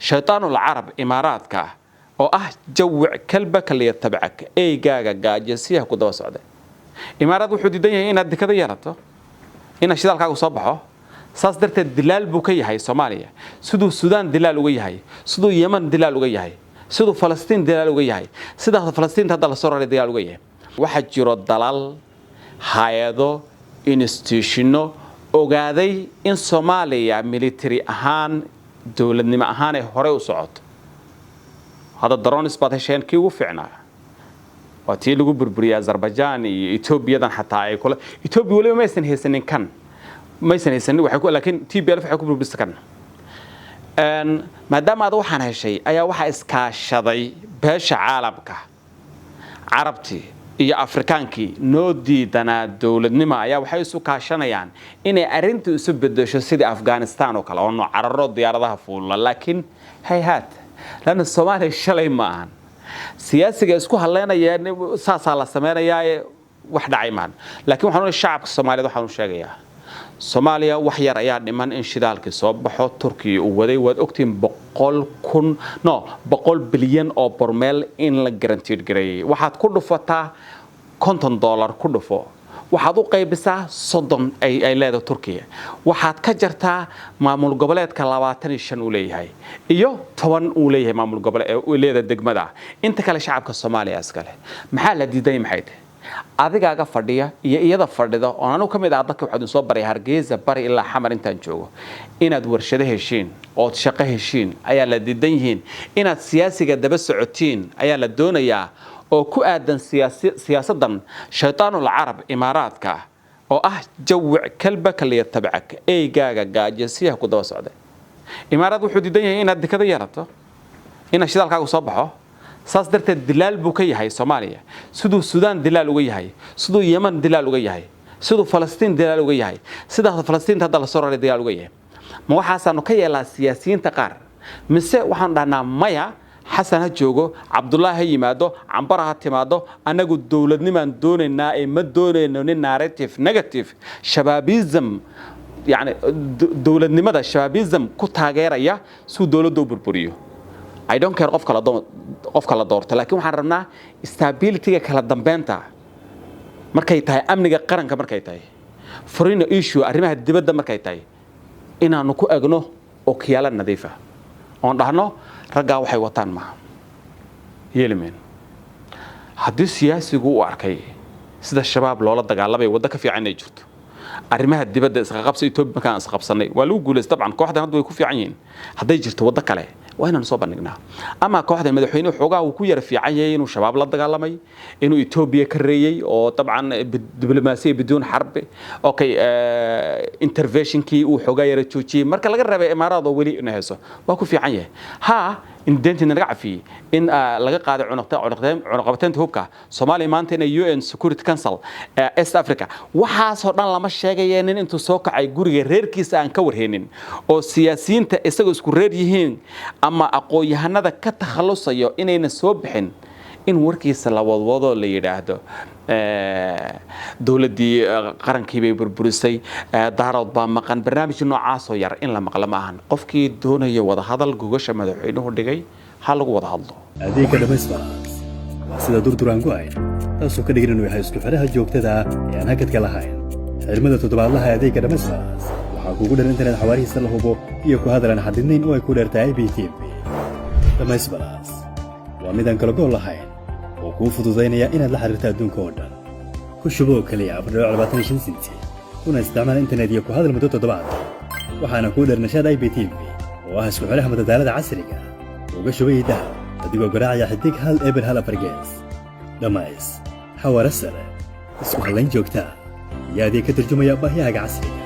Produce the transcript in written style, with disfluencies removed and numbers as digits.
شيطان العرب إماراتك أو جوع كلبك اللي يتبعك أي جاجسيها كده وسعده إمارات وحدي الدنيا هنا قد كذا يرته هنا شدال كاغو صبحه ساس درت الدلال بوكي هاي سوماليا سدو السودان دلال وجي هاي سدو اليمن دلال وجي هاي سدو فلسطين دلال وجي هاي سدا فلسطين تدل الصورة دلال وجي واحد جرو الدلال هايدو إنستيشنو وقاعدي إن سوماليا ميليتري أهان دولة نما أهان هوري وصعد هذا الدرون إسباتيشين كي وفعنا واتي لغو بربريا أذربيجان إثيوبيا دان حتى أي كله إثيوبيا ولا ما يسن هيسنين كان ما يسن هيسنين وحكوا لكن تي بيعرف حكوا بربستكن أن ما دام هذا وحنا هالشيء أي واحد إسكاشضي باش عالمك عربتي iyo afrikaankii noo diidana dawladnimo ayaa waxay isu kaashanayaan inay arintu isu bedesho sidii Afghanistan oo kale oo nooc cararo diyaaradaha fuula laakiin hay'ad lana Soomaaliya shalay ma ahan siyaasiga isku haleynayaan saasa la sameeynaya wax dhacay maan laakiin waxaan shacabka Soomaaliyeed waxaan sheegayaa Soomaaliya wax yar ayaa dhiman in shidaalka soo baxo Turkiga uu waday wad ogtiin 100 bilyan oo barmeel in la guaranteed gareeyay waxaad ku dhufataa $50 ku dhufo waxaad u qaybisaa 30 ay leedahay Turkiga waxaad ka jartaa maamul goboleedka 25 uu leeyahay iyo 10 uu leeyahay maamul goboleed uu leeyahay degmada inta kale shacabka Soomaaliya askale maxaa la diiday maxay adigaaga fadhiya iyo iyada fadhida oo aanu kamid ah dadka waxaad soo baray Hargeysa bari ilaa Xamar intaan joogo inaad warshado heshiin oo shaqo heshiin ayaa la diidan yihiin inaad siyaasiga daba socotiin ayaa la doonayaa oo ku aadan siyaasadan shaytaanul carab imaaraadka oo jawc kalbaka li yatabacak ay gaajasiyaha ku daba socday imaaraad wuxuu diidan yahay inaad dekada yarato ina shidaalkaagu soo baxo saas darteed dilal buu ka yahay Soomaaliya sidoo Suudaan dilal uga yahay sidoo Yemen dilal uga yahay sidoo Falastiin dilal uga yahay sida Falastiin hadda la soo raray dilal uga yahay ma waxaasanu ka yeelaa siyaasiyiinta qaar mise waxaan dhahnaa maya xasan ha joogo Cabdullaahi ha yimaado Cambar ha timaado anagu dawladnimaan doonaynaa ee ma doonayno narrative negative shababism يعني dawladnimada shababism ku taageeraya soo dawladdu burburiyo I don't care of kala doorto laakiin waxaan rabnaa stability-ga kala dambeynta markay tahay amniga qaranka markay tahay foreign issue arrimaha dibadda markay tahay inaanu ku agno oo kiyaala nadiif ah oo dhahno ragaa waxay wataan ma yeelmeen haddii siyaasigu uu arkay sida shabaab loola dagaalamay wada ka fiican ay jirto arrimaha dibadda isqa qabsi Itoobiya markaan isqa qabsanay waa lagu guuleystay dabcan kooxdan hadda way ku fiican yihiin haday jirto wada kale وأنا نصاب النجنا أما كواحد المدحين وحوجا وكوير في عيين وشباب لا دجالمي إنه إثيوبيا كرية وطبعا دبلوماسية بدون حرب أوكي انترفيشن كي وحوجا يرتشوتشي مركز لقى الربع إمارات ولي نهسه واكو في عيه ها إن دنت نرجع فيه إن لقى قاعد عنقبتين تهوبكا صومالي مانتين UN Security Council إست أفريقيا وحاصرنا لما الشيء إن أنتوا سوق عيجوري غير كيس عن كور هنين أو سياسيين تأسقوا كورير يهين أما أقوي هندا كتخلص يا إن نسوبحن إن وركيس الوضوء اللي يراهده دولة دي قرن كبير بربرسي دارود بامقان برنامج إنه عاصير إن لما قلما هن قفكي دون يوضع هذا الجوجش مدحينه دقي حلو وضع الله هذه كده مسمع سيدا دور دوران قاين أسوق كده إنه يحسوا فرها جوك تدا يعني هكذا كلا هاين المدة تتبع الله هذه كده مسمع وحقوق الانترنت حواري سله هو يكو هذا لنا حدنين ويكون ارتاعي بيتيم لما يسبلاس ومدان كلا قول لهاين وكون فضوزين يا إن الله حررتها دون كودا كشبوك كليا برا على 22 سنتي كنا استعمال الانترنت يكو هذا المدة تتبع وحنا كودر نشاد اي بي تي في وهسكو عليها متدالة عسرية وقشوي ده تدقوا قراعي حديك هال إبر هال أفرقاس لما يس حوار السنة اسكو هالين جوكتا يا دي كترجمة يا باهي عسرية